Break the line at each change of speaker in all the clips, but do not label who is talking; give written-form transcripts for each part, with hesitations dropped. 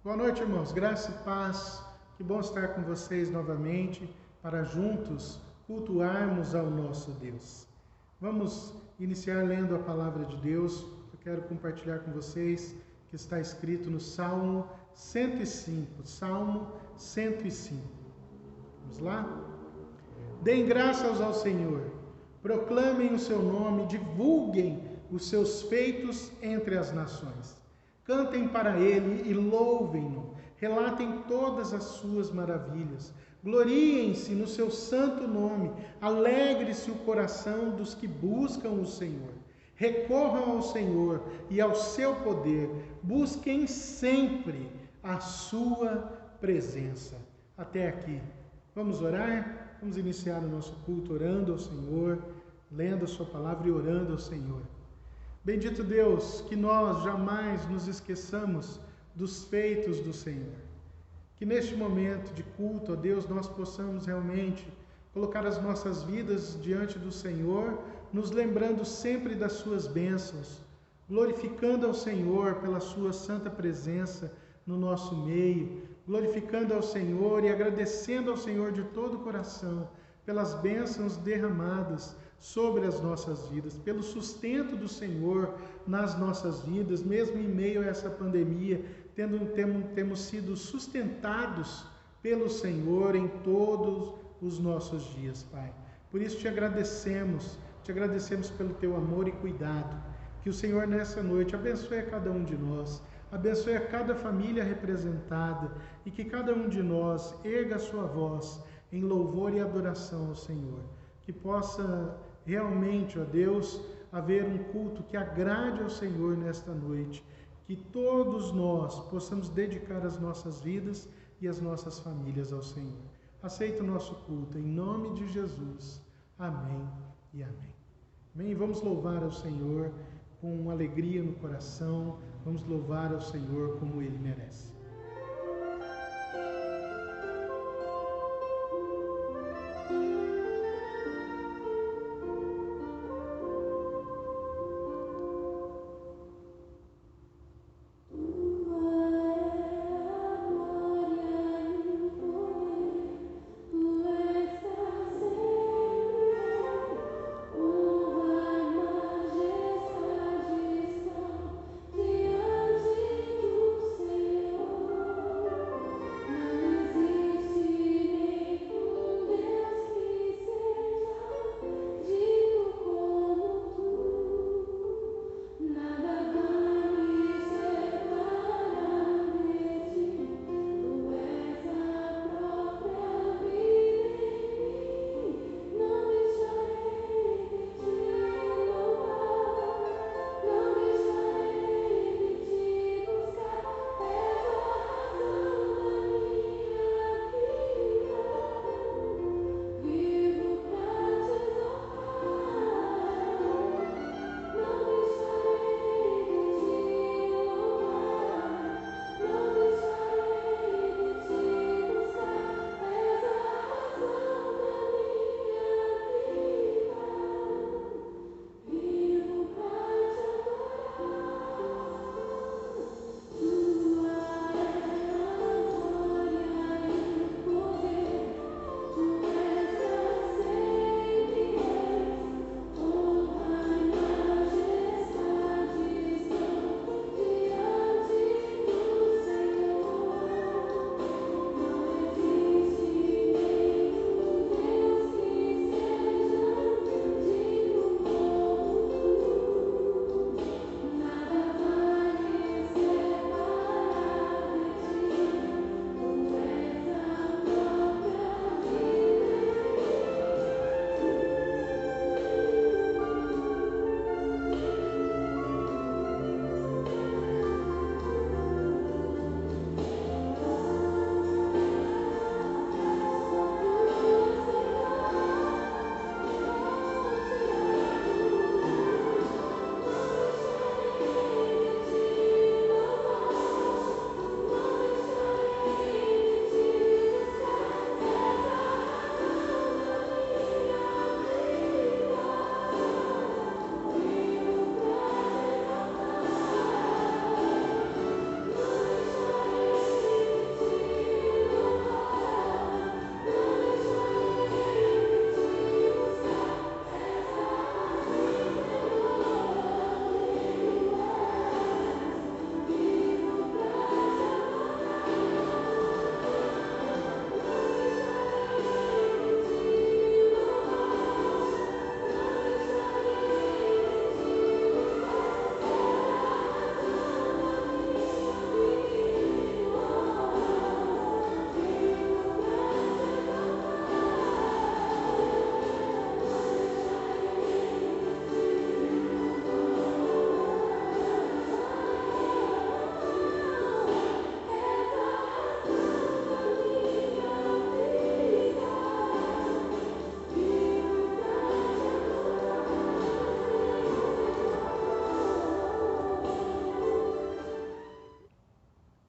Boa noite, irmãos. Graça e paz. Que bom estar com vocês novamente para juntos cultuarmos ao nosso Deus. Vamos iniciar lendo a palavra de Deus. Eu quero compartilhar com vocês que está escrito no Salmo 105. Salmo 105. Vamos lá? Deem graças ao Senhor. Proclamem o seu nome, divulguem os seus feitos entre as nações. Cantem para ele e louvem-no, relatem todas as suas maravilhas, gloriem-se no seu santo nome, alegre-se o coração dos que buscam o Senhor. Recorram ao Senhor e ao seu poder, busquem sempre a sua presença. Até aqui. Vamos orar? Vamos iniciar o nosso culto orando ao Senhor, lendo a sua palavra e orando ao Senhor. Bendito Deus, que nós jamais nos esqueçamos dos feitos do Senhor. Que neste momento de culto a Deus nós possamos realmente colocar as nossas vidas diante do Senhor, nos lembrando sempre das suas bênçãos, glorificando ao Senhor pela sua santa presença no nosso meio, glorificando ao Senhor e agradecendo ao Senhor de todo o coração pelas bênçãos derramadas sobre as nossas vidas, pelo sustento do Senhor nas nossas vidas, mesmo em meio a essa pandemia, temos sido sustentados pelo Senhor em todos os nossos dias, Pai. Por isso te agradecemos pelo teu amor e cuidado. Que o Senhor nessa noite abençoe a cada um de nós, abençoe a cada família representada e que cada um de nós erga a sua voz em louvor e adoração ao Senhor. Que possa realmente, ó Deus, haver um culto que agrade ao Senhor nesta noite. Que todos nós possamos dedicar as nossas vidas e as nossas famílias ao Senhor. Aceita o nosso culto, em nome de Jesus. Amém e amém. Amém? Vamos louvar ao Senhor com alegria no coração. Vamos louvar ao Senhor como Ele merece.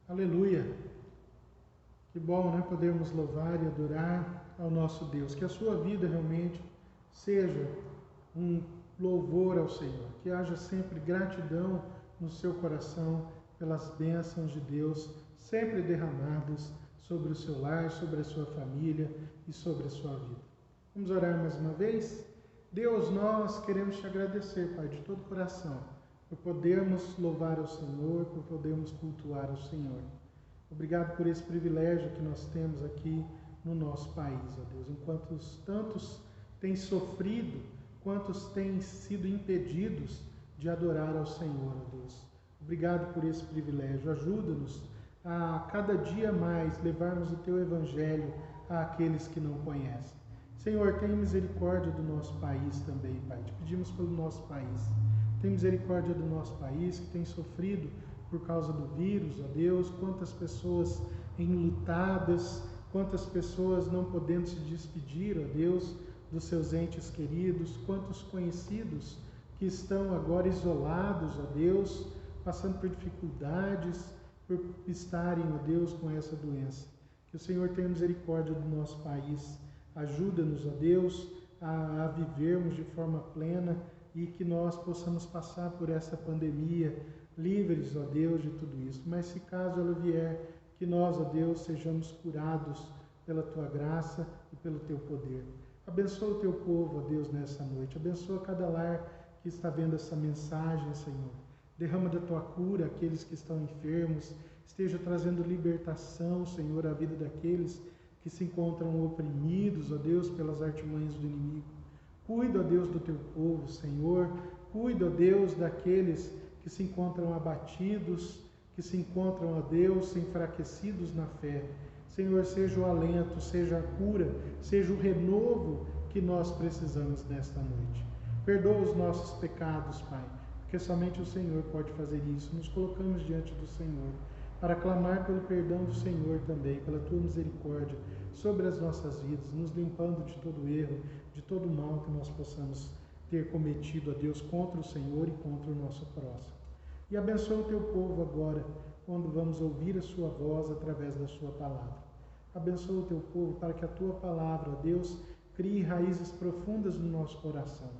Aleluia! Que bom, né? Podermos louvar e adorar ao nosso Deus. Que a sua vida realmente seja um louvor ao Senhor. Que haja sempre gratidão no seu coração pelas bênçãos de Deus sempre derramadas sobre o seu lar, sobre a sua família e sobre a sua vida. Vamos orar mais uma vez? Deus, nós queremos te agradecer, Pai, de todo o coração, por podermos louvar ao Senhor, por podermos cultuar ao Senhor. Obrigado por esse privilégio que nós temos aqui no nosso país, ó Deus. Enquanto tantos têm sofrido, quantos têm sido impedidos de adorar ao Senhor, ó Deus. Obrigado por esse privilégio. Ajuda-nos a cada dia mais levarmos o Teu Evangelho àqueles que não conhecem. Senhor, tem misericórdia do nosso país também, Pai. Te pedimos pelo nosso país. Tem misericórdia do nosso país que tem sofrido por causa do vírus, ó Deus. Quantas pessoas enlutadas, quantas pessoas não podendo se despedir, ó Deus, dos seus entes queridos. Quantos conhecidos que estão agora isolados, ó Deus, passando por dificuldades, por estarem, ó Deus, com essa doença. Que o Senhor tenha misericórdia do nosso país. Ajuda-nos, ó Deus, a vivermos de forma plena e que nós possamos passar por essa pandemia livres, ó Deus, de tudo isso. Mas se caso ela vier, que nós, ó Deus, sejamos curados pela Tua graça e pelo Teu poder. Abençoa o Teu povo, ó Deus, nessa noite. Abençoa cada lar que está vendo essa mensagem, Senhor. Derrama da Tua cura aqueles que estão enfermos. Esteja trazendo libertação, Senhor, à vida daqueles que se encontram oprimidos, ó Deus, pelas artimanhas do inimigo. Cuida, ó Deus, do Teu povo, Senhor. Cuida, ó Deus, daqueles que se encontram abatidos, que se encontram, ó Deus, enfraquecidos na fé. Senhor, seja o alento, seja a cura, seja o renovo que nós precisamos nesta noite. Perdoa os nossos pecados, Pai, porque somente o Senhor pode fazer isso. Nos colocamos diante do Senhor para clamar pelo perdão do Senhor também, pela Tua misericórdia sobre as nossas vidas, nos limpando de todo erro, de todo mal que nós possamos ter cometido, ó Deus, contra o Senhor e contra o nosso próximo. E abençoa o Teu povo agora, quando vamos ouvir a Sua voz através da Sua palavra. Abençoa o Teu povo para que a Tua palavra, ó Deus, crie raízes profundas no nosso coração,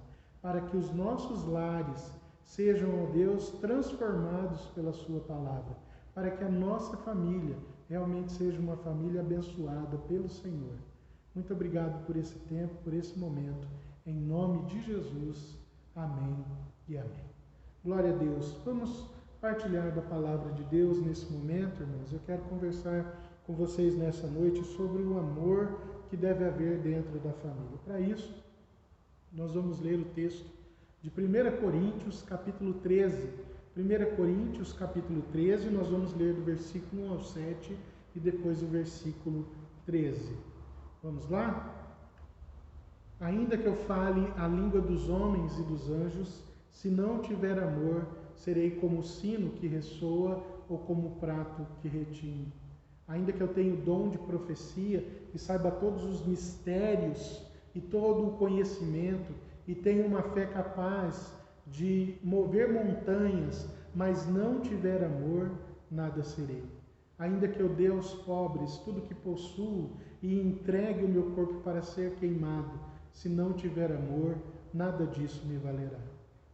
para que os nossos lares sejam, ó Deus, transformados pela Sua palavra, para que a nossa família realmente seja uma família abençoada pelo Senhor. Muito obrigado por esse tempo, por esse momento. Em nome de Jesus. Amém e amém. Glória a Deus. Vamos partilhar da palavra de Deus nesse momento, irmãos. Eu quero conversar com vocês nessa noite sobre o amor que deve haver dentro da família. Para isso, nós vamos ler o texto de 1 Coríntios, capítulo 13. 1 Coríntios, capítulo 13, nós vamos ler do versículo 1 ao 7 e depois o versículo 13. Vamos lá? Ainda que eu fale a língua dos homens e dos anjos, se não tiver amor, serei como o sino que ressoa ou como o prato que retine. Ainda que eu tenha o dom de profecia e saiba todos os mistérios e todo o conhecimento e tenha uma fé capaz de mover montanhas, mas não tiver amor, nada serei. Ainda que eu dê aos pobres tudo que possuo e entregue o meu corpo para ser queimado, se não tiver amor, nada disso me valerá.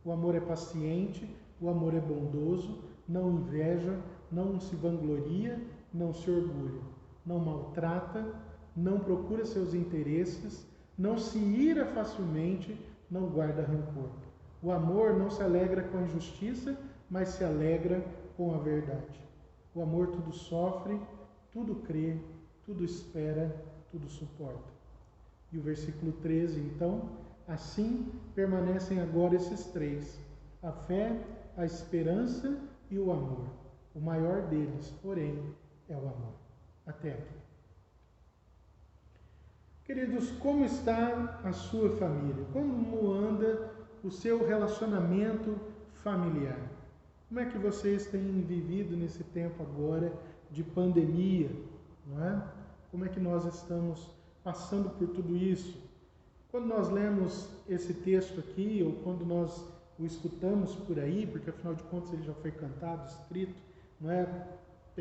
O amor é paciente, o amor é bondoso, não inveja, não se vangloria, não se orgulha, não maltrata, não procura seus interesses, não se ira facilmente, não guarda rancor. O amor não se alegra com a injustiça, mas se alegra com a verdade. O amor tudo sofre, tudo crê, tudo espera, tudo suporta. E o versículo 13, então, assim permanecem agora esses três: a fé, a esperança e o amor. O maior deles, porém, é o amor. Até aqui. Queridos, como está a sua família? Como anda o seu relacionamento familiar? Como é que vocês têm vivido nesse tempo agora de pandemia, não é? Como é que nós estamos passando por tudo isso? Quando nós lemos esse texto aqui, ou quando nós o escutamos por aí, porque afinal de contas ele já foi cantado, escrito, não é?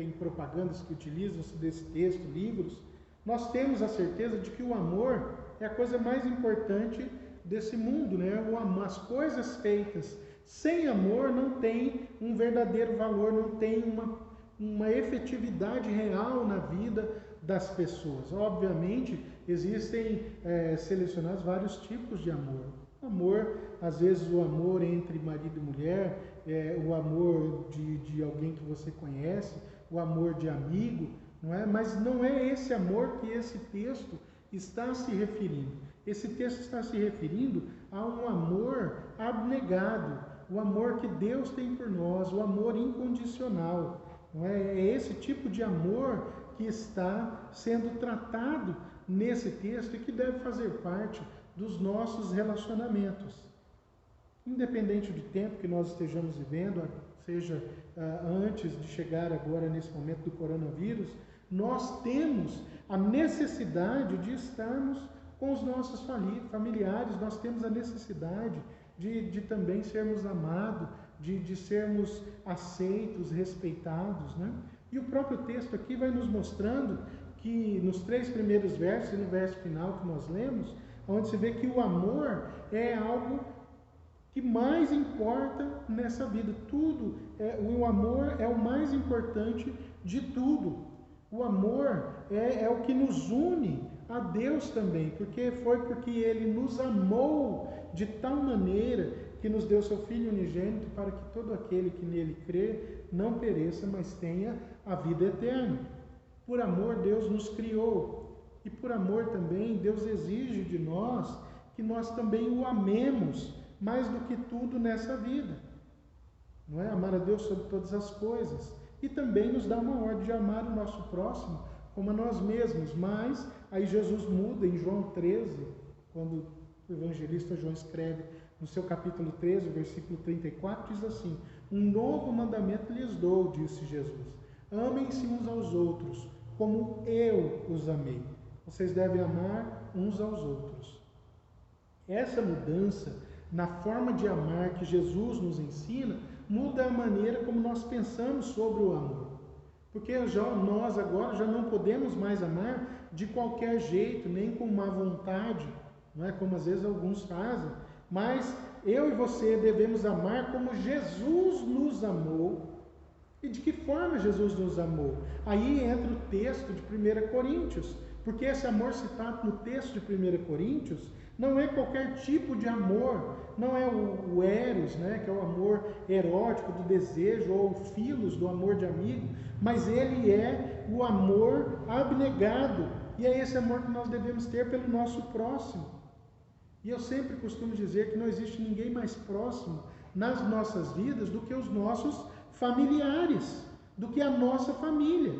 tem propagandas que utilizam-se desse texto, livros, nós temos a certeza de que o amor é a coisa mais importante desse mundo, né? As coisas feitas sem amor não tem um verdadeiro valor, não tem uma efetividade real na vida das pessoas. Obviamente, existem selecionados vários tipos de amor. Amor, às vezes o amor entre marido e mulher, o amor de alguém que você conhece, o amor de amigo, não é? Mas não é esse amor que esse texto está se referindo. Esse texto está se referindo a um amor abnegado, o amor que Deus tem por nós, o amor incondicional. Não é? É esse tipo de amor que está sendo tratado nesse texto e que deve fazer parte dos nossos relacionamentos. Independente do tempo que nós estejamos vivendo, seja antes de chegar agora nesse momento do coronavírus, nós temos a necessidade de estarmos com os nossos familiares, nós temos a necessidade de também sermos amados, de sermos aceitos, respeitados, né? E o próprio texto aqui vai nos mostrando que nos 3 primeiros versos e no verso final que nós lemos, onde se vê que o amor é algo que mais importa nessa vida. O amor é o mais importante de tudo. O amor é o que nos une a Deus também, porque Ele nos amou de tal maneira que nos deu seu Filho unigênito para que todo aquele que nele crê não pereça, mas tenha a vida eterna. Por amor, Deus nos criou. E por amor também, Deus exige de nós que nós também o amemos mais do que tudo nessa vida. Não é? Amar a Deus sobre todas as coisas. E também nos dá uma ordem de amar o nosso próximo como a nós mesmos. Mas aí Jesus muda em João 13, quando o evangelista João escreve no seu capítulo 13, versículo 34, diz assim: um novo mandamento lhes dou, disse Jesus. Amem-se uns aos outros, como eu os amei. Vocês devem amar uns aos outros. Essa mudança na forma de amar que Jesus nos ensina, muda a maneira como nós pensamos sobre o amor. Porque nós agora já não podemos mais amar de qualquer jeito, nem com má vontade, não é como às vezes alguns fazem, mas eu e você devemos amar como Jesus nos amou. E de que forma Jesus nos amou? Aí entra o texto de 1 Coríntios, porque esse amor citado no texto de 1 Coríntios não é qualquer tipo de amor, não é o eros, né, que é o amor erótico do desejo, ou o filos do amor de amigo, mas ele é o amor abnegado, e é esse amor que nós devemos ter pelo nosso próximo. E eu sempre costumo dizer que não existe ninguém mais próximo nas nossas vidas do que os nossos familiares, do que a nossa família.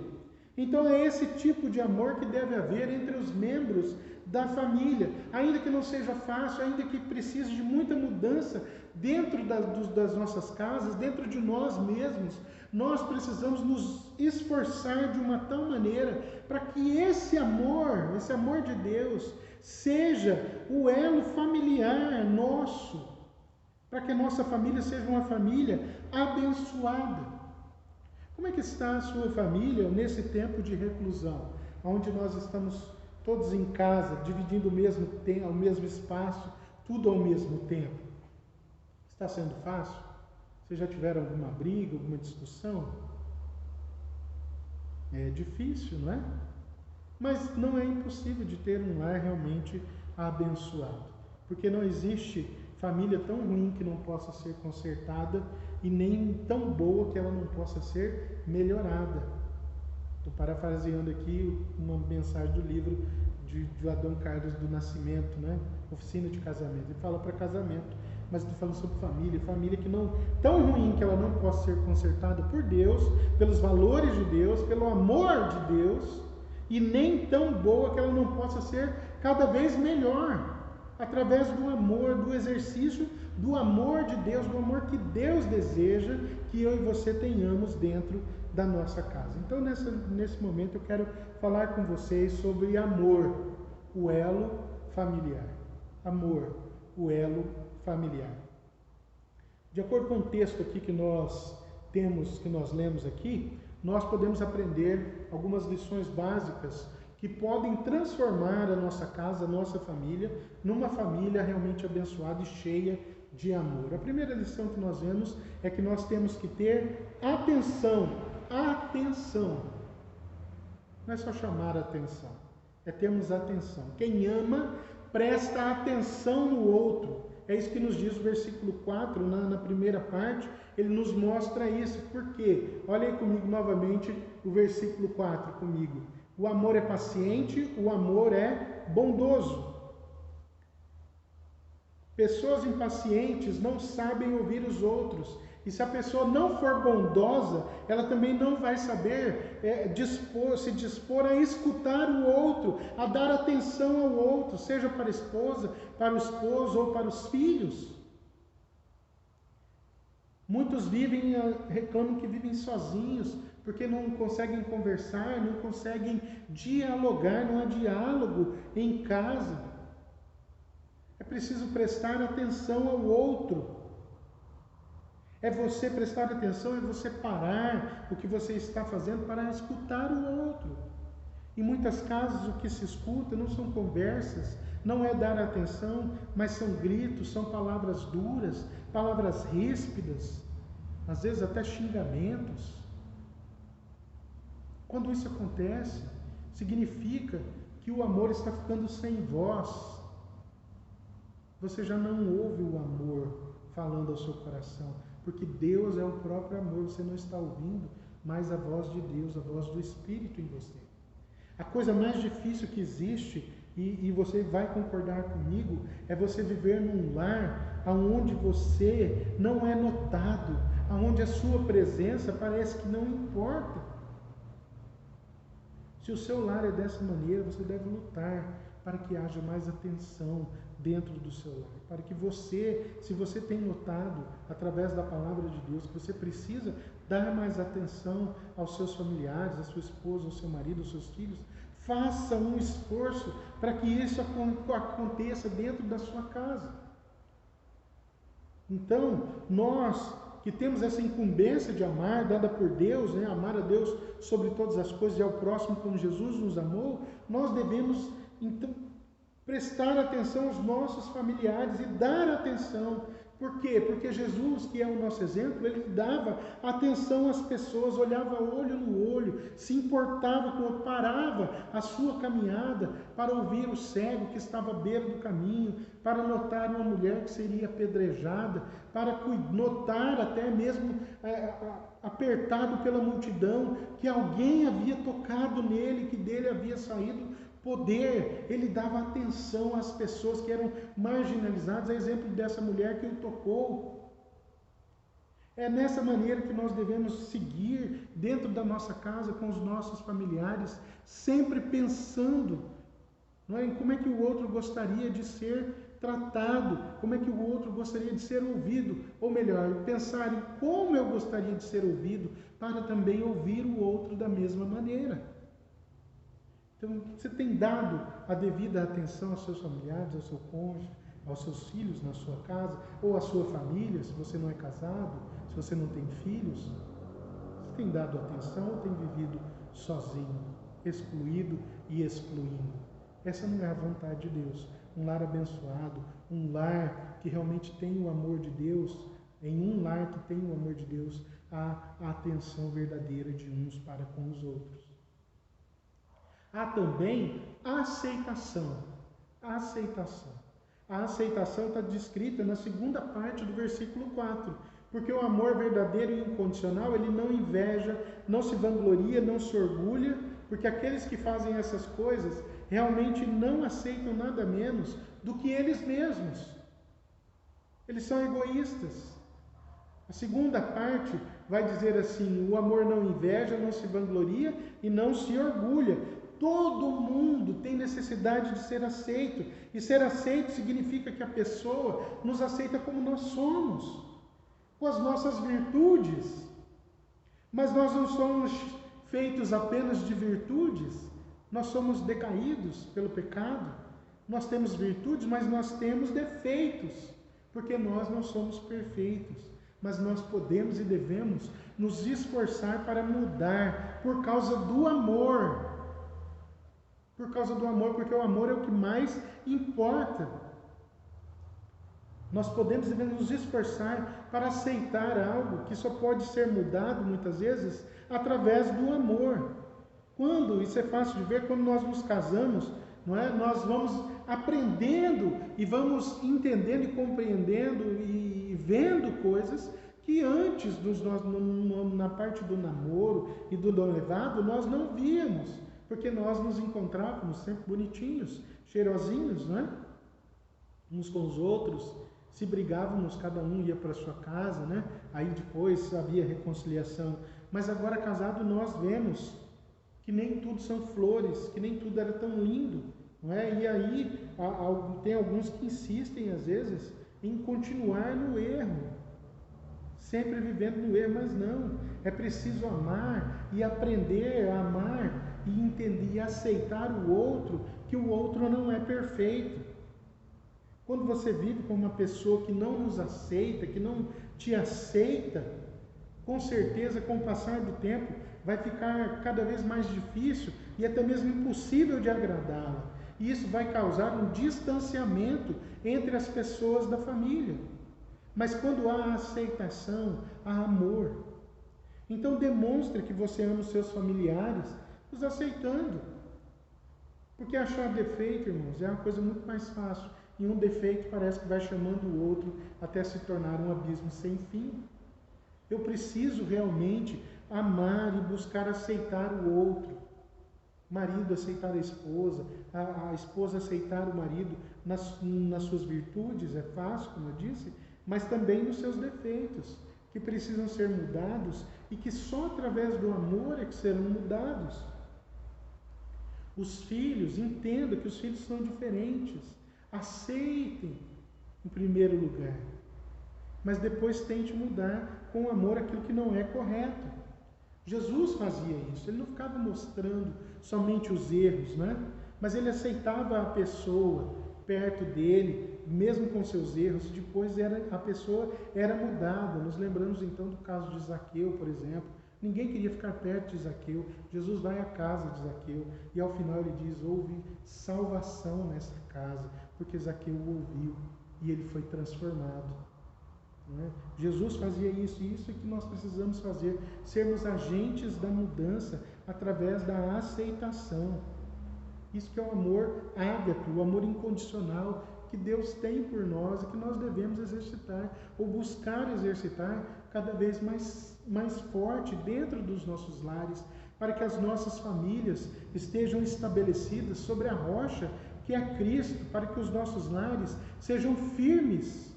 Então é esse tipo de amor que deve haver entre os membros da família, ainda que não seja fácil, ainda que precise de muita mudança dentro das nossas casas, dentro de nós mesmos, nós precisamos nos esforçar de uma tal maneira para que esse amor de Deus, seja o elo familiar nosso, para que a nossa família seja uma família abençoada. Como é que está a sua família nesse tempo de reclusão, onde nós estamos todos em casa, dividindo o mesmo espaço, tudo ao mesmo tempo? Está sendo fácil? Vocês já tiveram alguma briga, alguma discussão? É difícil, não é? Mas não é impossível de ter um lar realmente abençoado, porque não existe família tão ruim que não possa ser consertada e nem tão boa que ela não possa ser melhorada. Estou parafraseando aqui uma mensagem do livro de Adão Carlos do Nascimento, né? Oficina de Casamento. Ele fala para casamento, mas estou falando sobre família que não tão ruim que ela não possa ser consertada por Deus, pelos valores de Deus, pelo amor de Deus, e nem tão boa que ela não possa ser cada vez melhor, através do amor, do exercício do amor de Deus, do amor que Deus deseja que eu e você tenhamos dentro da nossa casa. Então, nesse momento, eu quero falar com vocês sobre amor, o elo familiar. Amor, o elo familiar. De acordo com o texto aqui que nós lemos aqui, nós podemos aprender algumas lições básicas que podem transformar a nossa casa, a nossa família, numa família realmente abençoada e cheia de amor. A primeira lição que nós vemos é que nós temos que ter atenção. Atenção. Não é só chamar a atenção, é termos atenção. Quem ama, presta atenção no outro. É isso que nos diz o versículo 4, na primeira parte, ele nos mostra isso. Por quê? Olha aí comigo novamente o versículo 4 comigo. O amor é paciente, o amor é bondoso. Pessoas impacientes não sabem ouvir os outros. E se a pessoa não for bondosa, ela também não vai saber se dispor a escutar o outro, a dar atenção ao outro, seja para a esposa, para o esposo ou para os filhos. Muitos reclamam que vivem sozinhos, porque não conseguem conversar, não conseguem dialogar, não há diálogo em casa. É preciso prestar atenção ao outro. É você prestar atenção, é você parar o que você está fazendo para escutar o outro. Em muitas casas o que se escuta não são conversas, não é dar atenção, mas são gritos, são palavras duras, palavras ríspidas, às vezes até xingamentos. Quando isso acontece, significa que o amor está ficando sem voz. Você já não ouve o amor falando ao seu coração, porque Deus é o próprio amor, você não está ouvindo mais a voz de Deus, a voz do Espírito em você. A coisa mais difícil que existe, e você vai concordar comigo, é você viver num lar onde você não é notado, onde a sua presença parece que não importa. Se o seu lar é dessa maneira, você deve lutar para que haja mais atenção dentro do seu lar, para que você, se você tem notado através da palavra de Deus que você precisa dar mais atenção aos seus familiares, à sua esposa, ao seu marido, aos seus filhos, faça um esforço para que isso aconteça dentro da sua casa. Então, nós que temos essa incumbência de amar, dada por Deus, amar a Deus sobre todas as coisas e ao próximo como Jesus nos amou, nós devemos, então, prestar atenção aos nossos familiares e dar atenção. Por quê? Porque Jesus, que é o nosso exemplo, ele dava atenção às pessoas, olhava olho no olho, se importava com o parava a sua caminhada para ouvir o cego que estava à beira do caminho, para notar uma mulher que seria apedrejada, para notar até mesmo apertado pela multidão, que alguém havia tocado nele, que dele havia saído poder. Ele dava atenção às pessoas que eram marginalizadas, a exemplo dessa mulher que o tocou. É nessa maneira que nós devemos seguir dentro da nossa casa, com os nossos familiares, sempre pensando em como é que o outro gostaria de ser tratado, como é que o outro gostaria de ser ouvido, ou melhor, pensar em como eu gostaria de ser ouvido, para também ouvir o outro da mesma maneira. Então, você tem dado a devida atenção aos seus familiares, ao seu cônjuge, aos seus filhos na sua casa, ou à sua família, se você não é casado, se você não tem filhos? Você tem dado atenção ou tem vivido sozinho, excluído e excluindo? Essa não é a vontade de Deus. Um lar abençoado, um lar que realmente tem o amor de Deus, em um lar que tem o amor de Deus, há a atenção verdadeira de uns para com os outros. Há também a aceitação. A aceitação. A aceitação está descrita na segunda parte do versículo 4. Porque o amor verdadeiro e incondicional, ele não inveja, não se vangloria, não se orgulha, porque aqueles que fazem essas coisas realmente não aceitam nada menos do que eles mesmos. Eles são egoístas. A segunda parte vai dizer assim: o amor não inveja, não se vangloria e não se orgulha. Todo mundo tem necessidade de ser aceito. E ser aceito significa que a pessoa nos aceita como nós somos, com as nossas virtudes. Mas nós não somos feitos apenas de virtudes. Nós somos decaídos pelo pecado. Nós temos virtudes, mas nós temos defeitos, porque nós não somos perfeitos. mas nós podemos e devemos nos esforçar para mudar por causa do amor. Por causa do amor, porque o amor é o que mais importa. Nós podemos e devemos nos esforçar para aceitar algo que só pode ser mudado, muitas vezes, através do amor. Quando, isso é fácil de ver, quando nós nos casamos, não é? Nós vamos aprendendo e vamos entendendo e compreendendo e vendo coisas que antes, na parte do namoro e do noivado, nós não víamos, porque nós nos encontrávamos sempre bonitinhos, cheirosinhos, não é? Uns com os outros. Se brigávamos, cada um ia para a sua casa, né? Aí depois havia reconciliação. Mas agora casado nós vemos que nem tudo são flores, que nem tudo era tão lindo, não é? E aí tem alguns que insistem às vezes em continuar no erro, sempre vivendo no erro, mas não. É preciso amar e aprender a amar e entender e aceitar o outro, que o outro não é perfeito. Quando você vive com uma pessoa que não nos aceita, que não te aceita, com certeza, com o passar do tempo, vai ficar cada vez mais difícil e até mesmo impossível de agradá-la. E isso vai causar um distanciamento entre as pessoas da família. Mas quando há aceitação, há amor. Então demonstre que você ama os seus familiares, os aceitando. Porque achar defeito, irmãos, é uma coisa muito mais fácil. E um defeito parece que vai chamando o outro até se tornar um abismo sem fim. Eu preciso realmente amar e buscar aceitar o outro. Marido aceitar a esposa aceitar o marido nas suas virtudes, é fácil, como eu disse, mas também nos seus defeitos, que precisam ser mudados e que só através do amor é que serão mudados. Os filhos, entenda que os filhos são diferentes. Aceitem, em primeiro lugar, mas depois tente mudar com amor aquilo que não é correto. Jesus fazia isso, ele não ficava mostrando somente os erros, né? Mas ele aceitava a pessoa perto dele, mesmo com seus erros, e depois a pessoa era mudada. Nos lembramos então do caso de Zaqueu, por exemplo. Ninguém queria ficar perto de Zaqueu. Jesus vai à casa de Zaqueu e ao final ele diz: houve salvação nessa casa, porque Zaqueu o ouviu e ele foi transformado. Não é? Jesus fazia isso, e isso é que nós precisamos fazer, sermos agentes da mudança através da aceitação. Isso que é o amor ágape, o amor incondicional que Deus tem por nós e que nós devemos exercitar, ou buscar exercitar cada vez mais forte dentro dos nossos lares, para que as nossas famílias estejam estabelecidas sobre a rocha que é Cristo, para que os nossos lares sejam firmes,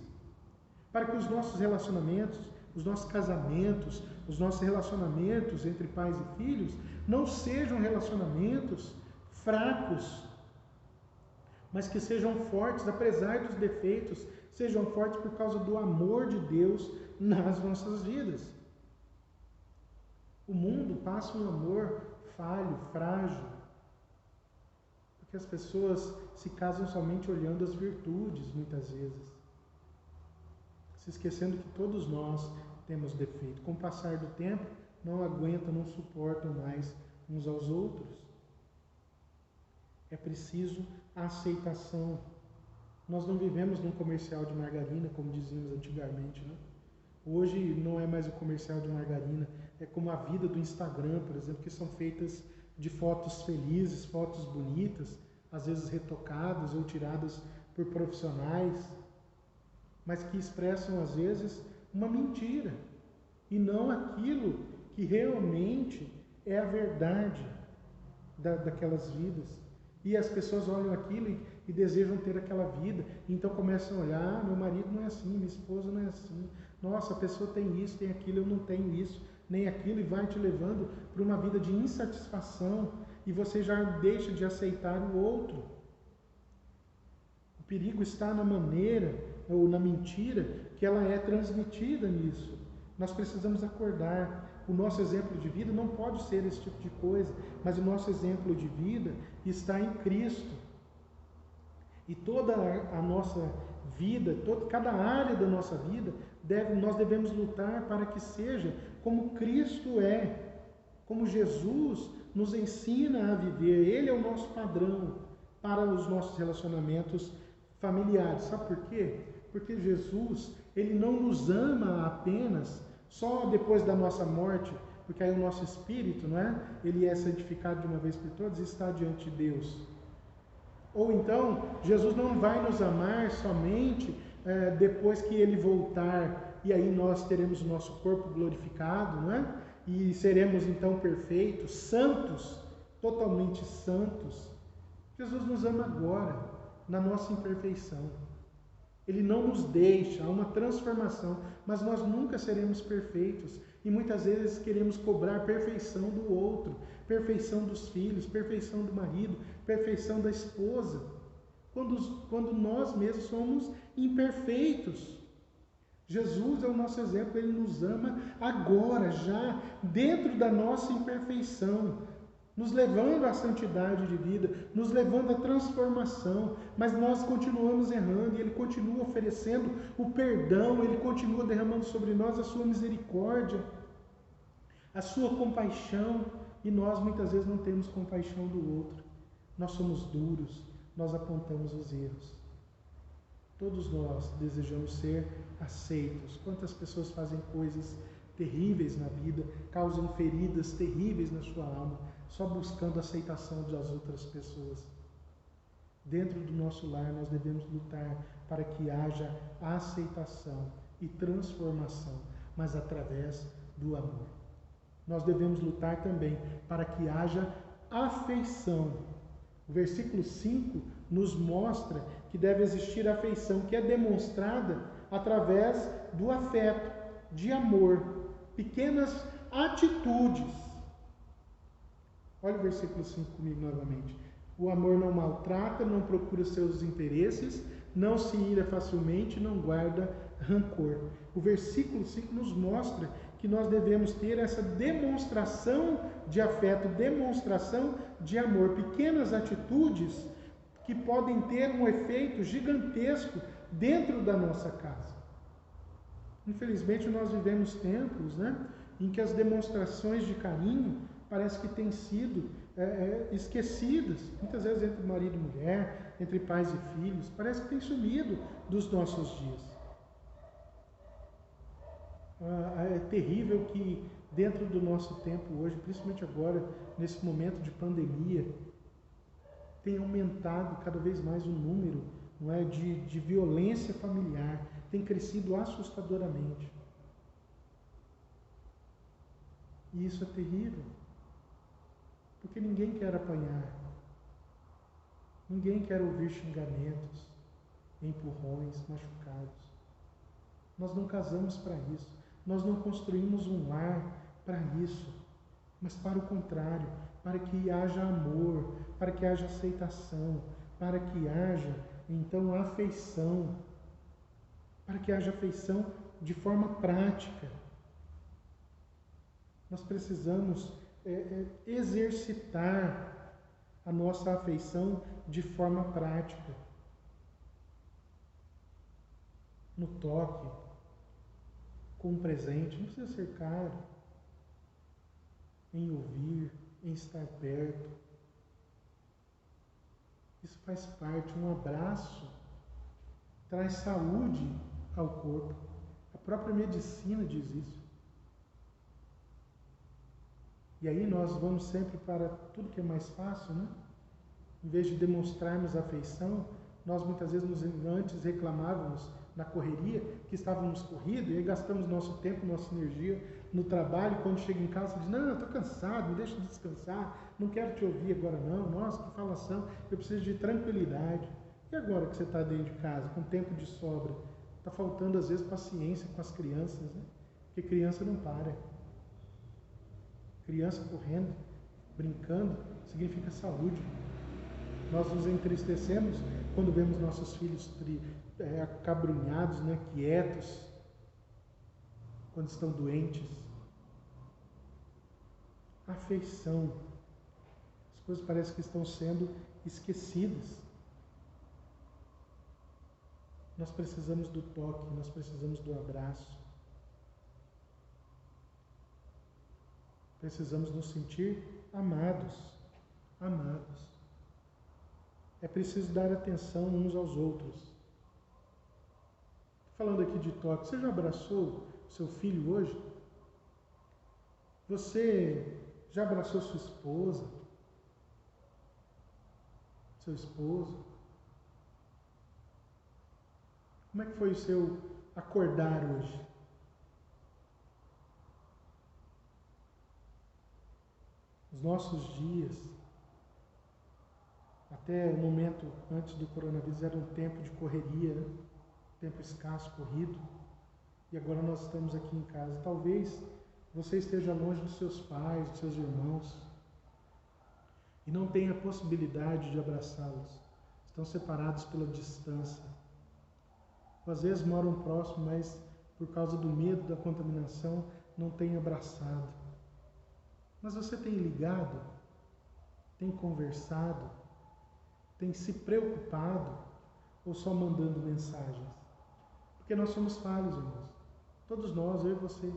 para que os nossos relacionamentos, os nossos casamentos, os nossos relacionamentos entre pais e filhos não sejam relacionamentos fracos, mas que sejam fortes, apesar dos defeitos, sejam fortes por causa do amor de Deus nas nossas vidas. O mundo passa um amor falho, frágil, porque as pessoas se casam somente olhando as virtudes, muitas vezes, se esquecendo que todos nós temos defeito. Com o passar do tempo, não aguentam, não suportam mais uns aos outros. É preciso a aceitação. Nós não vivemos num comercial de margarina, como dizíamos antigamente, né? Hoje não é mais o comercial de margarina, é como a vida do Instagram, por exemplo, que são feitas de fotos felizes, fotos bonitas, às vezes retocadas ou tiradas por profissionais, mas que expressam às vezes uma mentira e não aquilo que realmente é a verdade daquelas vidas. E as pessoas olham aquilo e desejam ter aquela vida, então começam a olhar: meu marido não é assim, minha esposa não é assim, nossa, a pessoa tem isso, tem aquilo, eu não tenho isso, nem aquilo, e vai te levando para uma vida de insatisfação, e você já deixa de aceitar o outro. O perigo está na maneira, ou na mentira, que ela é transmitida nisso. Nós precisamos acordar. O nosso exemplo de vida não pode ser esse tipo de coisa, mas o nosso exemplo de vida está em Cristo. E toda a nossa vida, cada área da nossa vida, nós devemos lutar para que seja como Cristo é, como Jesus nos ensina a viver. Ele é o nosso padrão para os nossos relacionamentos familiares. Sabe por quê? Porque Jesus, ele não nos ama apenas só depois da nossa morte, porque aí o nosso espírito, não é? Ele é santificado de uma vez por todas e está diante de Deus. Ou então, Jesus não vai nos amar somente depois que ele voltar, e aí nós teremos o nosso corpo glorificado, não é? E seremos então perfeitos, santos, totalmente santos. Jesus nos ama agora, na nossa imperfeição. Ele não nos deixa, há uma transformação, mas nós nunca seremos perfeitos. E muitas vezes queremos cobrar perfeição do outro, perfeição dos filhos, perfeição do marido, perfeição da esposa, quando nós mesmos somos imperfeitos. Jesus é o nosso exemplo, ele nos ama agora, já, dentro da nossa imperfeição, nos levando à santidade de vida, nos levando à transformação, mas nós continuamos errando e ele continua oferecendo o perdão, ele continua derramando sobre nós a sua misericórdia, a sua compaixão, e nós muitas vezes não temos compaixão do outro, nós somos duros, nós apontamos os erros. Todos nós desejamos ser aceitos. Quantas pessoas fazem coisas terríveis na vida, causam feridas terríveis na sua alma, só buscando a aceitação das outras pessoas. Dentro do nosso lar nós devemos lutar para que haja aceitação e transformação, mas através do amor. Nós devemos lutar também para que haja afeição. O versículo 5 nos mostra que deve existir afeição, que é demonstrada através do afeto, de amor, pequenas atitudes. Olha o versículo 5 comigo novamente. O amor não maltrata, não procura seus interesses, não se ira facilmente, não guarda rancor. O versículo 5 nos mostra que nós devemos ter essa demonstração de afeto, demonstração de amor, pequenas atitudes que podem ter um efeito gigantesco dentro da nossa casa. Infelizmente nós vivemos tempos, em que as demonstrações de carinho parece que têm sido esquecidas, muitas vezes entre marido e mulher, entre pais e filhos, parece que tem sumido dos nossos dias. É terrível que dentro do nosso tempo hoje, principalmente agora, nesse momento de pandemia, tem aumentado cada vez mais o número, de violência familiar, tem crescido assustadoramente. E isso é terrível, porque ninguém quer apanhar, ninguém quer ouvir xingamentos, empurrões, machucados. Nós não casamos para isso, nós não construímos um lar para isso, mas para o contrário, para que haja amor, para que haja aceitação, para que haja, então, afeição, para que haja afeição de forma prática. Nós precisamos exercitar a nossa afeição de forma prática. No toque, com um presente, não precisa ser caro, em ouvir, em estar perto. Isso faz parte, um abraço traz saúde ao corpo. A própria medicina diz isso. E aí nós vamos sempre para tudo que é mais fácil, Em vez de demonstrarmos afeição, nós muitas vezes antes reclamávamos na correria, que estávamos corridos, e aí gastamos nosso tempo, nossa energia no trabalho, quando chega em casa, diz, não, eu estou cansado, me deixa descansar, não quero te ouvir agora não, nossa, que falação, eu preciso de tranquilidade. E agora que você está dentro de casa, com tempo de sobra, está faltando às vezes paciência com as crianças, Porque criança não para. Criança correndo, brincando, significa saúde. Nós nos entristecemos quando vemos nossos filhos acabrunhados, quietos, quando estão doentes. Afeição. As coisas parecem que estão sendo esquecidas. Nós precisamos do toque, nós precisamos do abraço. Precisamos nos sentir amados. Amados. É preciso dar atenção uns aos outros. Falando aqui de toque, você já abraçou seu filho hoje? Você já abraçou sua esposa? Seu esposo? Como é que foi o seu acordar hoje? Os nossos dias, até o momento antes do coronavírus, era um tempo de correria, né? Tempo escasso, corrido. E agora nós estamos aqui em casa. Talvez você esteja longe dos seus pais, dos seus irmãos, e não tenha a possibilidade de abraçá-los. Estão separados pela distância. Ou às vezes moram próximo, mas por causa do medo da contaminação, não tem abraçado. Mas você tem ligado, tem conversado, tem se preocupado, ou só mandando mensagens? Porque nós somos falhos, irmãos. Todos nós, eu e você,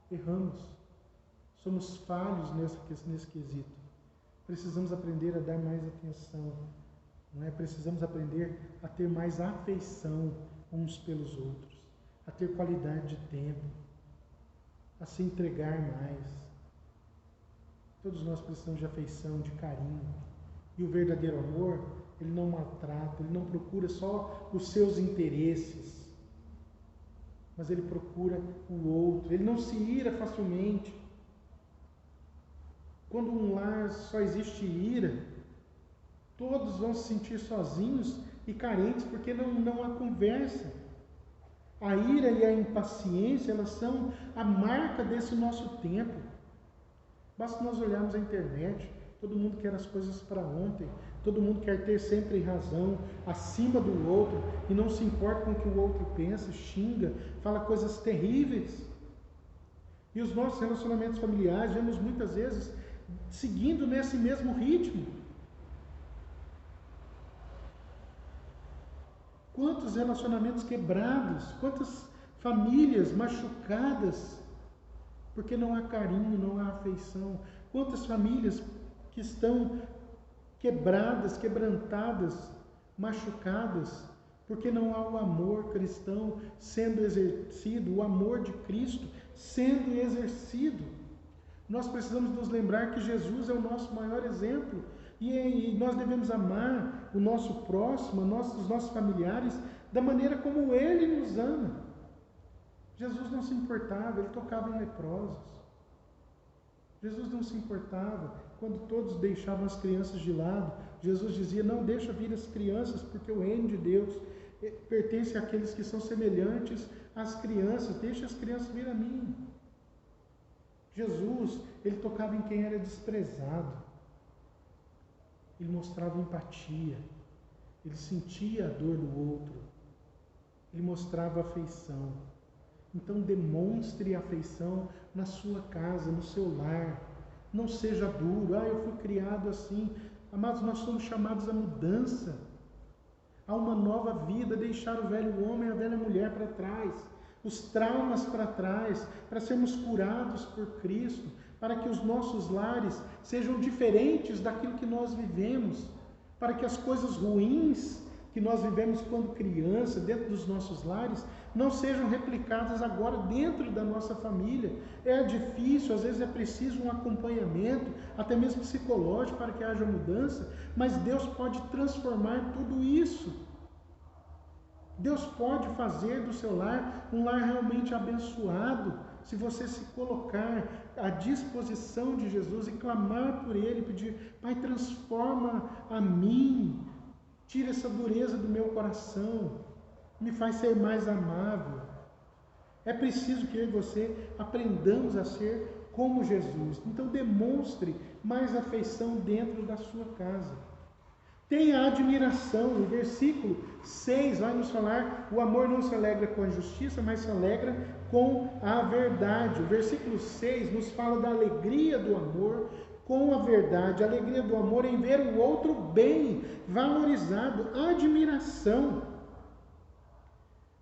erramos. Somos falhos nesse quesito. Precisamos aprender a dar mais atenção, não é? Precisamos aprender a ter mais afeição uns pelos outros, a ter qualidade de tempo, a se entregar mais. Todos nós precisamos de afeição, de carinho. E o verdadeiro amor, ele não maltrata, ele não procura só os seus interesses, mas ele procura o outro. Ele não se ira facilmente. Quando um lar só existe ira, todos vão se sentir sozinhos e carentes, porque não há conversa. A ira e a impaciência, elas são a marca desse nosso tempo. Basta nós olharmos a internet, todo mundo quer as coisas para ontem, todo mundo quer ter sempre razão, acima do outro, e não se importa com o que o outro pensa, xinga, fala coisas terríveis. E os nossos relacionamentos familiares, vemos muitas vezes seguindo nesse mesmo ritmo. Quantos relacionamentos quebrados, quantas famílias machucadas, porque não há carinho, não há afeição. Quantas famílias que estão quebradas, quebrantadas, machucadas, porque não há o amor cristão sendo exercido, o amor de Cristo sendo exercido. Nós precisamos nos lembrar que Jesus é o nosso maior exemplo e nós devemos amar o nosso próximo, os nossos familiares, da maneira como Ele nos ama. Jesus não se importava, Ele tocava em leprosos. Jesus não se importava quando todos deixavam as crianças de lado. Jesus dizia, não deixa vir as crianças, porque o reino de Deus pertence àqueles que são semelhantes às crianças. Deixa as crianças vir a mim. Jesus, Ele tocava em quem era desprezado. Ele mostrava empatia. Ele sentia a dor do outro. Ele mostrava afeição. Então demonstre afeição na sua casa, no seu lar. Não seja duro. Eu fui criado assim. Amados, nós somos chamados à mudança, a uma nova vida, deixar o velho homem e a velha mulher para trás, os traumas para trás, para sermos curados por Cristo, para que os nossos lares sejam diferentes daquilo que nós vivemos, para que as coisas ruins que nós vivemos quando criança, dentro dos nossos lares, não sejam replicadas agora dentro da nossa família. É difícil, às vezes é preciso um acompanhamento, até mesmo psicológico, para que haja mudança, mas Deus pode transformar tudo isso. Deus pode fazer do seu lar um lar realmente abençoado, se você se colocar à disposição de Jesus e clamar por Ele, pedir, Pai, transforma a mim, tira essa dureza do meu coração, me faz ser mais amável. É preciso que eu e você aprendamos a ser como Jesus. Então demonstre mais afeição dentro da sua casa. Tenha admiração. O versículo 6 vai nos falar, o amor não se alegra com a injustiça, mas se alegra com a verdade. O versículo 6 nos fala da alegria do amor com a verdade. A alegria do amor em ver o outro bem, valorizado, admiração.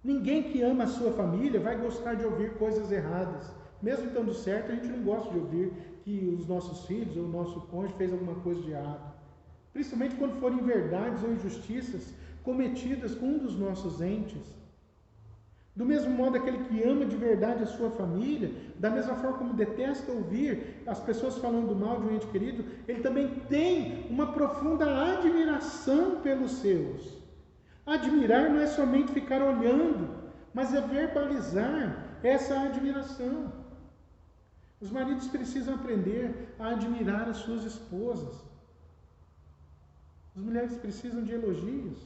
Ninguém que ama a sua família vai gostar de ouvir coisas erradas. Mesmo estando certo, a gente não gosta de ouvir que os nossos filhos ou o nosso cônjuge fez alguma coisa de errado. Principalmente quando forem verdades ou injustiças cometidas com um dos nossos entes. Do mesmo modo, aquele que ama de verdade a sua família, da mesma forma como detesta ouvir as pessoas falando mal de um ente querido, ele também tem uma profunda admiração pelos seus. Admirar não é somente ficar olhando, mas é verbalizar essa admiração. Os maridos precisam aprender a admirar as suas esposas. As mulheres precisam de elogios,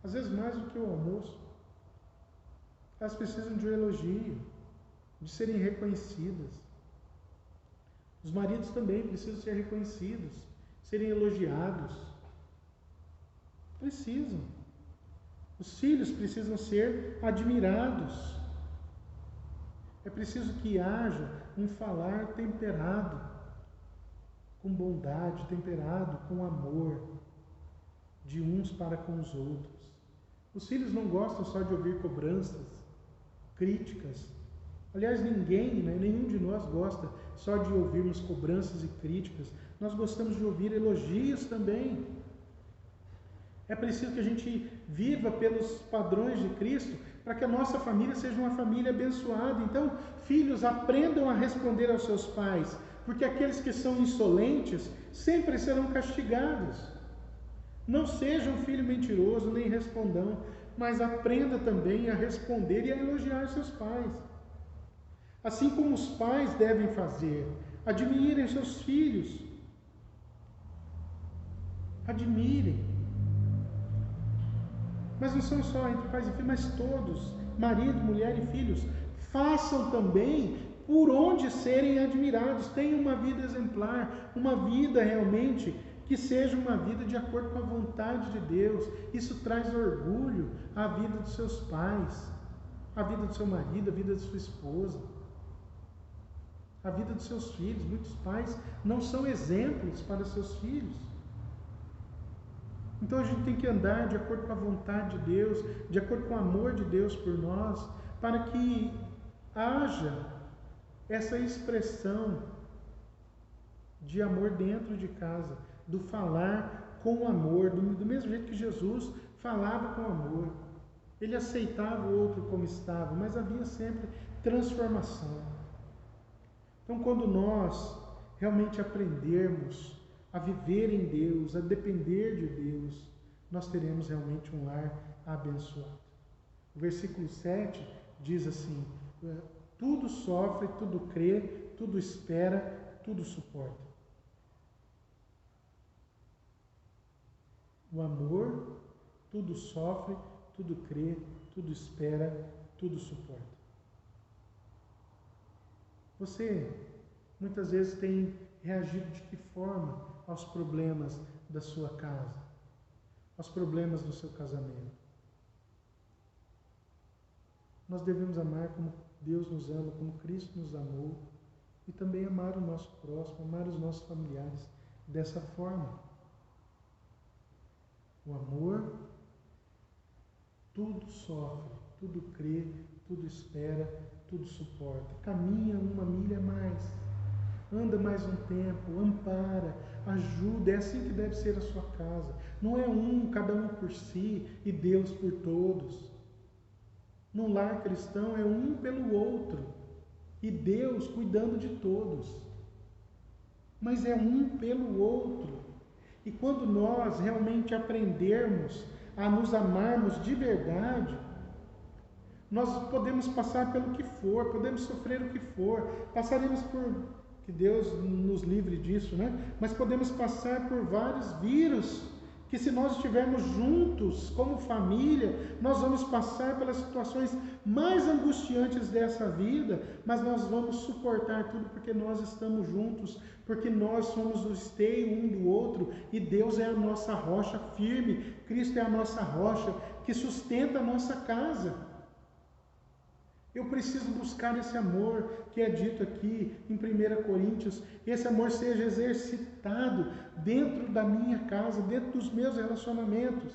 às vezes mais do que o almoço. Elas precisam de um elogio, de serem reconhecidas. Os maridos também precisam ser reconhecidos, serem elogiados. Precisam. Os filhos precisam ser admirados. É preciso que haja um falar temperado, com bondade, temperado com amor, de uns para com os outros. Os filhos não gostam só de ouvir cobranças, críticas. Aliás, nenhum de nós gosta só de ouvirmos cobranças e críticas. Nós gostamos de ouvir elogios também. É preciso que a gente viva pelos padrões de Cristo para que a nossa família seja uma família abençoada. Então, filhos, aprendam a responder aos seus pais, porque aqueles que são insolentes sempre serão castigados. Não seja um filho mentiroso nem respondão, mas aprenda também a responder e a elogiar seus pais. Assim como os pais devem fazer, admirem seus filhos. Admirem. Mas não são só entre pais e filhos, mas todos, marido, mulher e filhos, façam também por onde serem admirados. Tenham uma vida exemplar, uma vida realmente que seja uma vida de acordo com a vontade de Deus. Isso traz orgulho à vida dos seus pais, à vida do seu marido, à vida de sua esposa, à vida dos seus filhos. Muitos pais não são exemplos para seus filhos. Então a gente tem que andar de acordo com a vontade de Deus, de acordo com o amor de Deus por nós, para que haja essa expressão de amor dentro de casa, do falar com amor, do mesmo jeito que Jesus falava com amor. Ele aceitava o outro como estava, mas havia sempre transformação. Então, quando nós realmente aprendermos a viver em Deus, a depender de Deus, nós teremos realmente um lar abençoado. O versículo 7 diz assim: tudo sofre, tudo crê, tudo espera, tudo suporta. O amor, tudo sofre, tudo crê, tudo espera, tudo suporta. Você muitas vezes tem reagido de que forma aos problemas da sua casa, aos problemas do seu casamento? Nós devemos amar como Deus nos ama, como Cristo nos amou, e também amar o nosso próximo, amar os nossos familiares dessa forma. O amor tudo sofre, tudo crê, tudo espera, tudo suporta. Caminha uma milha a mais, anda mais um tempo, ampara, ajuda. É assim que deve ser a sua casa. Não é cada um por si e Deus por todos. No lar cristão é um pelo outro e Deus cuidando de todos. Mas é um pelo outro. E quando nós realmente aprendermos a nos amarmos de verdade, nós podemos passar pelo que for, podemos sofrer o que for, passaremos por, que Deus nos livre disso, né? Mas podemos passar por vários vírus, que se nós estivermos juntos como família, nós vamos passar pelas situações mais angustiantes dessa vida, mas nós vamos suportar tudo porque nós estamos juntos, porque nós somos o esteio um do outro e Deus é a nossa rocha firme, Cristo é a nossa rocha que sustenta a nossa casa. Eu preciso buscar esse amor que é dito aqui em 1 Coríntios, esse amor seja exercitado dentro da minha casa, dentro dos meus relacionamentos.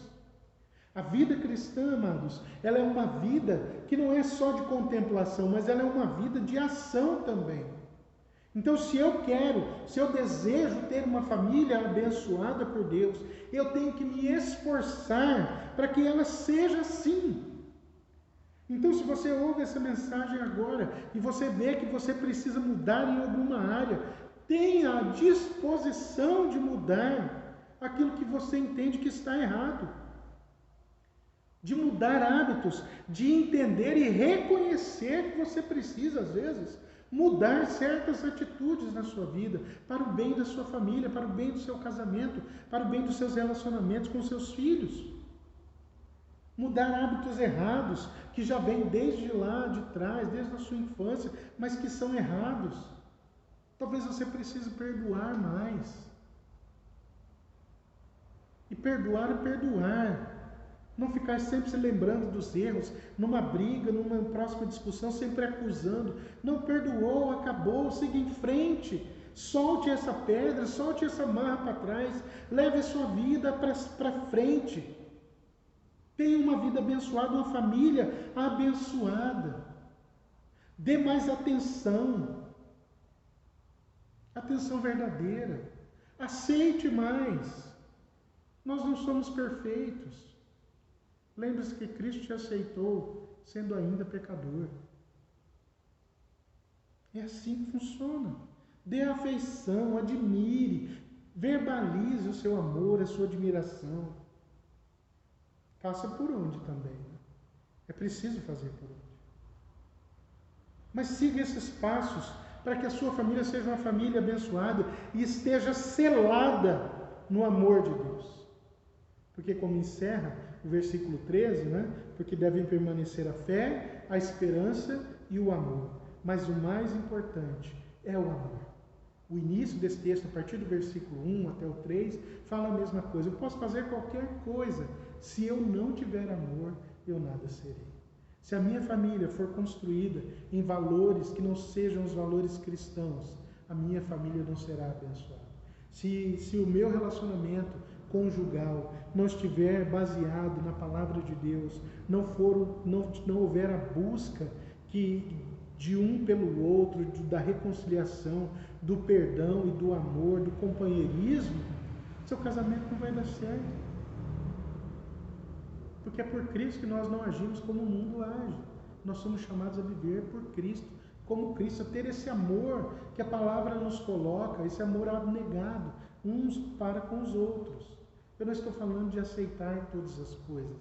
A vida cristã, amados, ela é uma vida que não é só de contemplação, mas ela é uma vida de ação também. Então, se eu desejo ter uma família abençoada por Deus, eu tenho que me esforçar para que ela seja assim. Então, se você ouve essa mensagem agora e você vê que você precisa mudar em alguma área, tenha a disposição de mudar aquilo que você entende que está errado. De mudar hábitos, de entender e reconhecer que você precisa, às vezes, mudar certas atitudes na sua vida, para o bem da sua família, para o bem do seu casamento, para o bem dos seus relacionamentos com seus filhos. Mudar hábitos errados, que já vêm desde lá de trás, desde a sua infância, mas que são errados. Talvez você precise perdoar mais. E perdoar é perdoar. Não ficar sempre se lembrando dos erros, numa briga, numa próxima discussão, sempre acusando. Não, perdoou, acabou, siga em frente. Solte essa pedra, solte essa marra para trás. Leve a sua vida para frente. Tenha uma vida abençoada, uma família abençoada. Dê mais atenção. Atenção verdadeira. Aceite mais. Nós não somos perfeitos. Lembre-se que Cristo te aceitou, sendo ainda pecador. É assim que funciona. Dê afeição, admire, verbalize o seu amor, a sua admiração. Faça por onde também. Né? É preciso fazer por onde. Mas siga esses passos para que a sua família seja uma família abençoada e esteja selada no amor de Deus. Porque como encerra o versículo 13, né? Porque devem permanecer a fé, a esperança e o amor. Mas o mais importante é o amor. O início desse texto, a partir do versículo 1 até o 3, fala a mesma coisa. Eu posso fazer qualquer coisa. Se eu não tiver amor, eu nada serei. Se a minha família for construída em valores que não sejam os valores cristãos, a minha família não será abençoada. Se o meu relacionamento conjugal não estiver baseado na palavra de Deus, não houver a busca de um pelo outro, da reconciliação, do perdão e do amor, do companheirismo, seu casamento não vai dar certo. Porque é por Cristo que nós não agimos como o mundo age. Nós somos chamados a viver por Cristo, como Cristo, a ter esse amor que a palavra nos coloca, esse amor abnegado, uns para com os outros. Eu não estou falando de aceitar todas as coisas.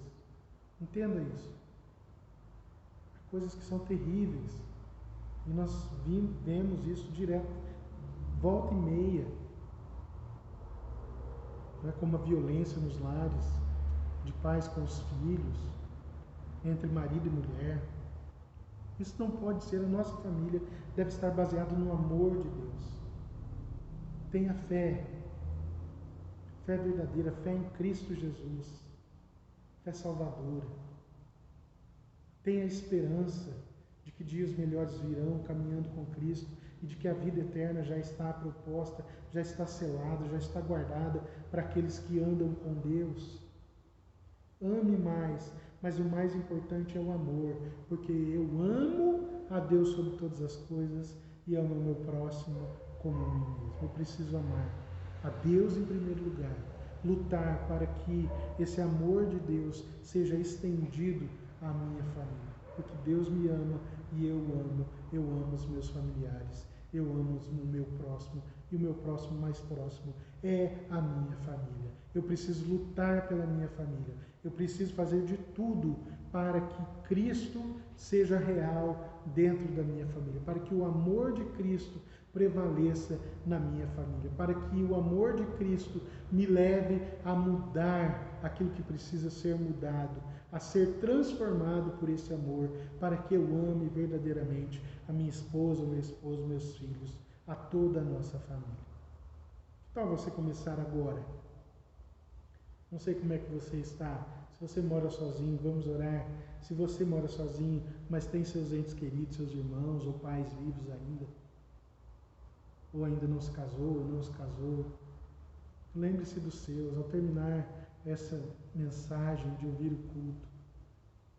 Entenda isso. Há coisas que são terríveis. E nós vemos isso direto, volta e meia. Não é como a violência nos lares, de pais com os filhos, entre marido e mulher. Isso não pode ser. A nossa família deve estar baseada no amor de Deus. Tenha fé. Fé verdadeira, fé em Cristo Jesus. Fé salvadora. Tenha esperança de que dias melhores virão caminhando com Cristo e de que a vida eterna já está proposta, já está selada, já está guardada para aqueles que andam com Deus. Ame mais, mas o mais importante é o amor, porque eu amo a Deus sobre todas as coisas e amo o meu próximo como a mim mesmo. Eu preciso amar a Deus em primeiro lugar, lutar para que esse amor de Deus seja estendido à minha família, porque Deus me ama e eu amo os meus familiares, eu amo o meu próximo e o meu próximo mais próximo é a minha família. Eu preciso lutar pela minha família, eu preciso fazer de tudo para que Cristo seja real dentro da minha família, para que o amor de Cristo prevaleça na minha família, para que o amor de Cristo me leve a mudar aquilo que precisa ser mudado, a ser transformado por esse amor, para que eu ame verdadeiramente a minha esposa, o meu esposo, meus filhos, a toda a nossa família. Que tal você começar agora? Não sei como é que você está. Se você mora sozinho, vamos orar. Se você mora sozinho, mas tem seus entes queridos, seus irmãos ou pais vivos ainda, ou ainda não se casou, ou não se casou, lembre-se dos seus. Ao terminar essa mensagem, de ouvir o culto,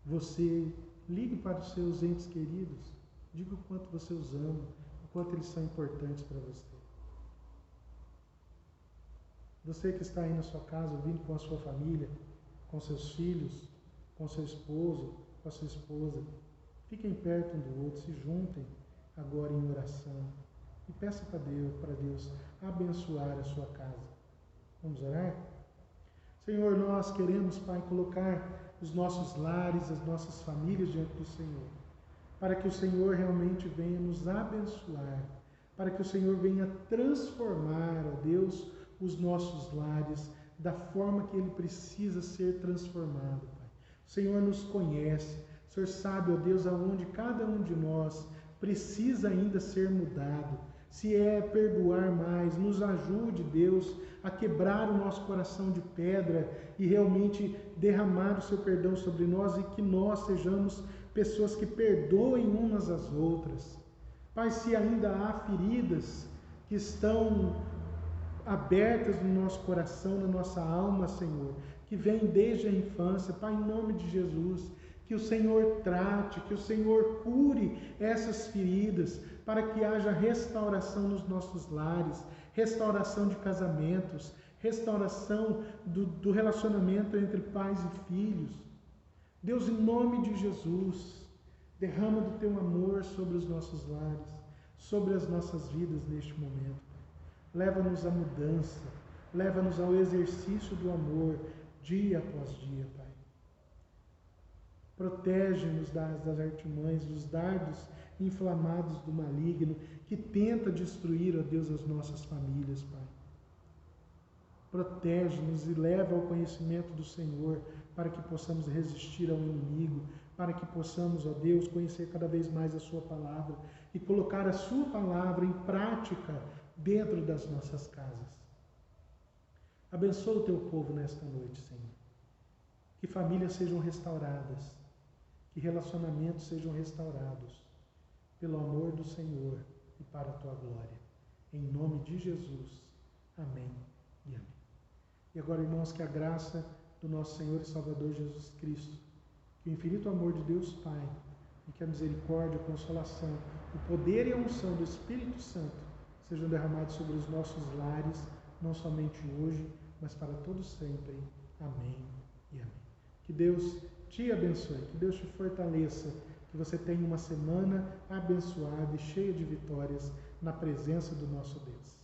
você ligue para os seus entes queridos, diga o quanto você os ama, o quanto eles são importantes para você. Você que está aí na sua casa, ouvindo com a sua família, com seus filhos, com seu esposo, com a sua esposa, fiquem perto um do outro, se juntem agora em oração e peça para Deus abençoar a sua casa. Vamos orar? Senhor, nós queremos, Pai, colocar os nossos lares, as nossas famílias diante do Senhor, para que o Senhor realmente venha nos abençoar, para que o Senhor venha transformar, ó Deus, os nossos lares da forma que ele precisa ser transformado, Pai. O Senhor nos conhece, o Senhor sabe, ó Deus, aonde cada um de nós precisa ainda ser mudado. Se é perdoar mais, nos ajude, Deus, a quebrar o nosso coração de pedra e realmente derramar o seu perdão sobre nós e que nós sejamos pessoas que perdoem umas às outras. Pai, se ainda há feridas que estão abertas no nosso coração, na nossa alma, Senhor, que vêm desde a infância, Pai, em nome de Jesus, que o Senhor trate, que o Senhor cure essas feridas, para que haja restauração nos nossos lares, restauração de casamentos, restauração do relacionamento entre pais e filhos. Deus, em nome de Jesus, derrama do teu amor sobre os nossos lares, sobre as nossas vidas neste momento. Leva-nos à mudança, leva-nos ao exercício do amor, dia após dia, Pai. Protege-nos das artimanhas, dos dardos inflamados do maligno, que tenta destruir, ó Deus, as nossas famílias, Pai. Protege-nos e leva ao conhecimento do Senhor, para que possamos resistir ao inimigo, para que possamos, ó Deus, conhecer cada vez mais a Sua palavra e colocar a Sua palavra em prática dentro das nossas casas. Abençoa o Teu povo nesta noite, Senhor. Que famílias sejam restauradas, que relacionamentos sejam restaurados, pelo amor do Senhor e para a Tua glória. Em nome de Jesus. Amém e amém. E agora, irmãos, que a graça do nosso Senhor e Salvador Jesus Cristo, que o infinito amor de Deus Pai, e que a misericórdia, a consolação, o poder e a unção do Espírito Santo sejam derramados sobre os nossos lares, não somente hoje, mas para todos sempre. Amém e amém. Que Deus te abençoe, que Deus te fortaleça, que você tenha uma semana abençoada e cheia de vitórias na presença do nosso Deus.